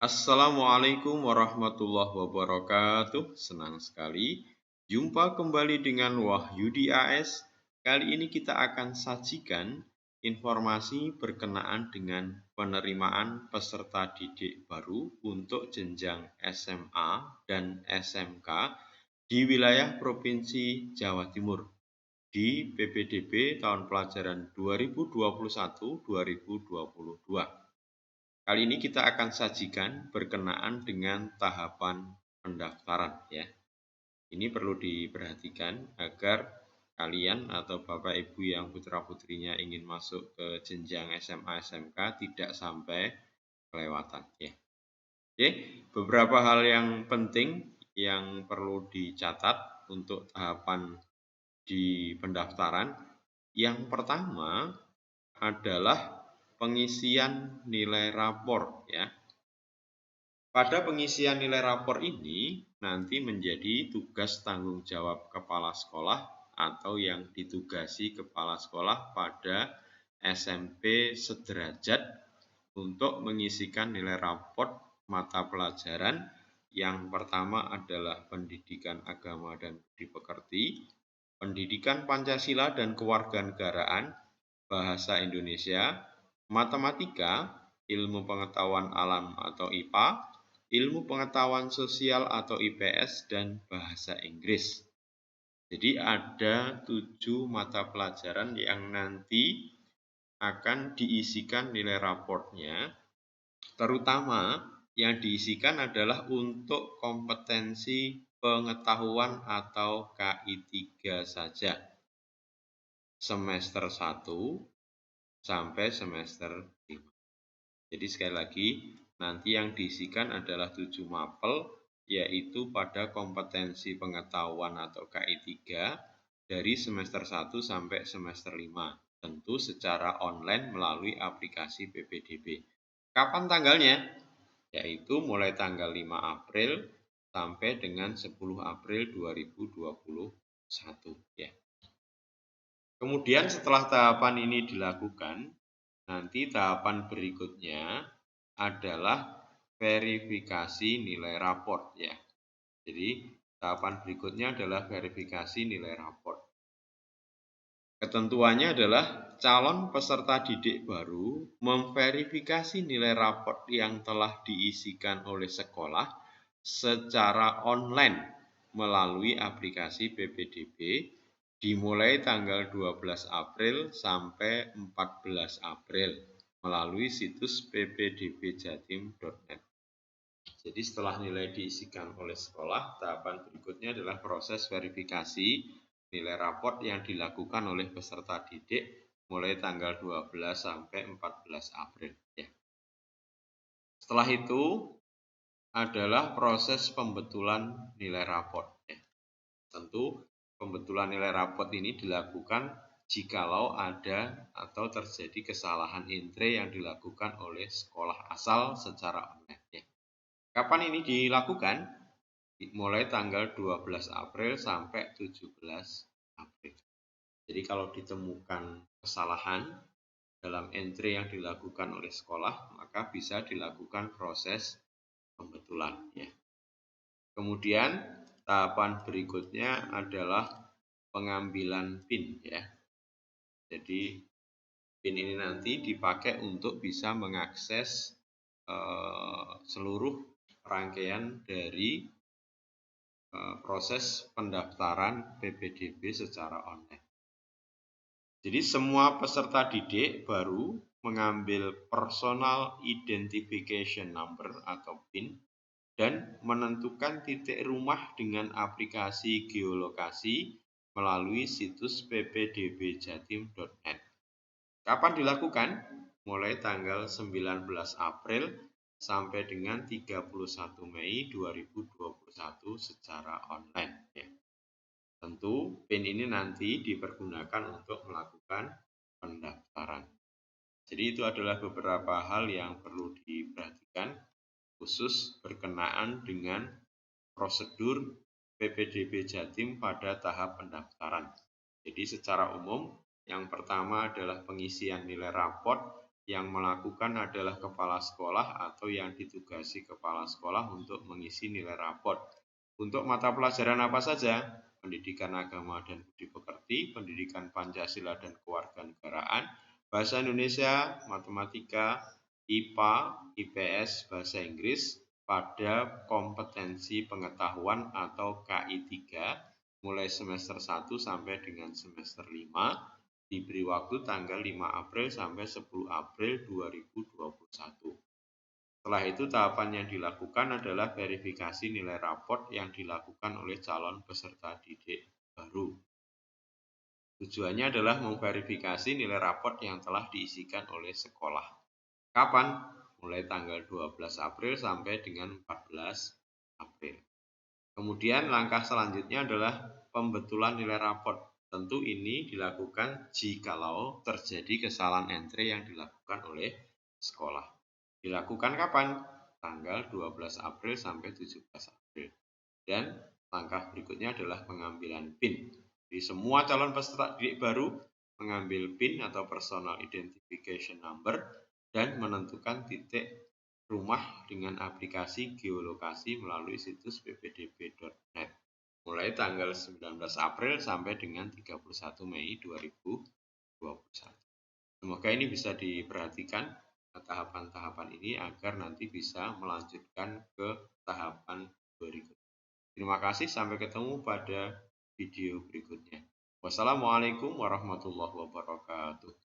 Assalamualaikum warahmatullahi wabarakatuh. Senang sekali jumpa kembali dengan Wahyudi AS. Kali ini kita akan sajikan informasi berkenaan dengan penerimaan peserta didik baru untuk jenjang SMA dan SMK di wilayah Provinsi Jawa Timur di PPDB tahun pelajaran 2021-2022. Kali ini kita akan sajikan berkenaan dengan tahapan pendaftaran ya. Ini perlu diperhatikan agar kalian atau Bapak Ibu yang putra-putrinya ingin masuk ke jenjang SMA SMK tidak sampai kelewatan ya. Oke, beberapa hal yang penting yang perlu dicatat untuk tahapan di pendaftaran. Yang pertama adalah pengisian nilai rapor ya. Pada pengisian nilai rapor ini nanti menjadi tugas tanggung jawab kepala sekolah atau yang ditugasi kepala sekolah pada SMP sederajat untuk mengisikan nilai rapor mata pelajaran. Yang pertama adalah pendidikan agama dan budi pekerti, pendidikan Pancasila dan kewarganegaraan, bahasa Indonesia, matematika, ilmu pengetahuan alam atau IPA, ilmu pengetahuan sosial atau IPS, dan bahasa Inggris. Jadi ada 7 mata pelajaran yang nanti akan diisikan nilai raportnya, terutama yang diisikan adalah untuk kompetensi pengetahuan atau KI 3 saja. Semester 1 sampai semester 5. Jadi sekali lagi, nanti yang diisikan adalah 7 mapel, yaitu pada kompetensi pengetahuan atau KI 3 dari semester 1 sampai semester 5. Tentu secara online melalui aplikasi PPDB. Kapan tanggalnya? Yaitu mulai tanggal 5 April sampai dengan 10 April 2021 ya. Kemudian setelah tahapan ini dilakukan, nanti tahapan berikutnya adalah verifikasi nilai raport ya. Jadi tahapan berikutnya adalah verifikasi nilai raport. Ketentuannya adalah calon peserta didik baru memverifikasi nilai raport yang telah diisikan oleh sekolah secara online melalui aplikasi PPDB dimulai tanggal 12 April sampai 14 April melalui situs ppdbjatim.net. Jadi setelah nilai diisikan oleh sekolah, tahapan berikutnya adalah proses verifikasi nilai raport yang dilakukan oleh peserta didik mulai tanggal 12 sampai 14 April ya. Setelah itu adalah proses pembetulan nilai raport ya. Tentu pembetulan nilai raport ini dilakukan jikalau ada atau terjadi kesalahan intre yang dilakukan oleh sekolah asal secara online ya. Kapan ini dilakukan? Mulai tanggal 12 April sampai 17 April. Jadi kalau ditemukan kesalahan dalam entry yang dilakukan oleh sekolah, maka bisa dilakukan proses pembetulan ya. Kemudian tahapan berikutnya adalah pengambilan PIN ya. Jadi PIN ini nanti dipakai untuk bisa mengakses seluruh rangkaian dari proses pendaftaran PPDB secara online. Jadi semua peserta didik baru mengambil Personal Identification Number atau PIN dan menentukan titik rumah dengan aplikasi geolokasi melalui situs ppdbjatim.net. Kapan dilakukan? Mulai tanggal 19 April sampai dengan 31 Mei 2021 secara online ya. Tentu PIN ini nanti dipergunakan untuk melakukan pendaftaran. Jadi itu adalah beberapa hal yang perlu diperhatikan khusus berkenaan dengan prosedur PPDB Jatim pada tahap pendaftaran. Jadi secara umum yang pertama adalah pengisian nilai raport Yang melakukan adalah kepala sekolah atau yang ditugasi kepala sekolah untuk mengisi nilai raport. Untuk mata pelajaran apa saja? Pendidikan agama dan budi pekerti, pendidikan Pancasila dan kewarganegaraan, bahasa Indonesia, matematika, IPA, IPS, bahasa Inggris pada kompetensi pengetahuan atau KI 3 mulai semester 1 sampai dengan semester 5, diberi waktu tanggal 5 April sampai 10 April 2021. Setelah itu tahapan yang dilakukan adalah verifikasi nilai raport yang dilakukan oleh calon peserta didik baru. Tujuannya adalah memverifikasi nilai raport yang telah diisikan oleh sekolah. Kapan? Mulai tanggal 12 April sampai dengan 14 April. Kemudian langkah selanjutnya adalah pembetulan nilai raport. Tentu ini dilakukan jikalau terjadi kesalahan entry yang dilakukan oleh sekolah. Dilakukan kapan? Tanggal 12 April sampai 17 April. Dan langkah berikutnya adalah pengambilan PIN. Jadi semua calon peserta didik baru mengambil PIN atau Personal Identification Number dan menentukan titik rumah dengan aplikasi geolokasi melalui situs ppdb.net mulai tanggal 19 April sampai dengan 31 Mei 2021. Semoga ini bisa diperhatikan tahapan-tahapan ini agar nanti bisa melanjutkan ke tahapan berikutnya. Terima kasih, sampai ketemu pada video berikutnya. Wassalamualaikum warahmatullahi wabarakatuh.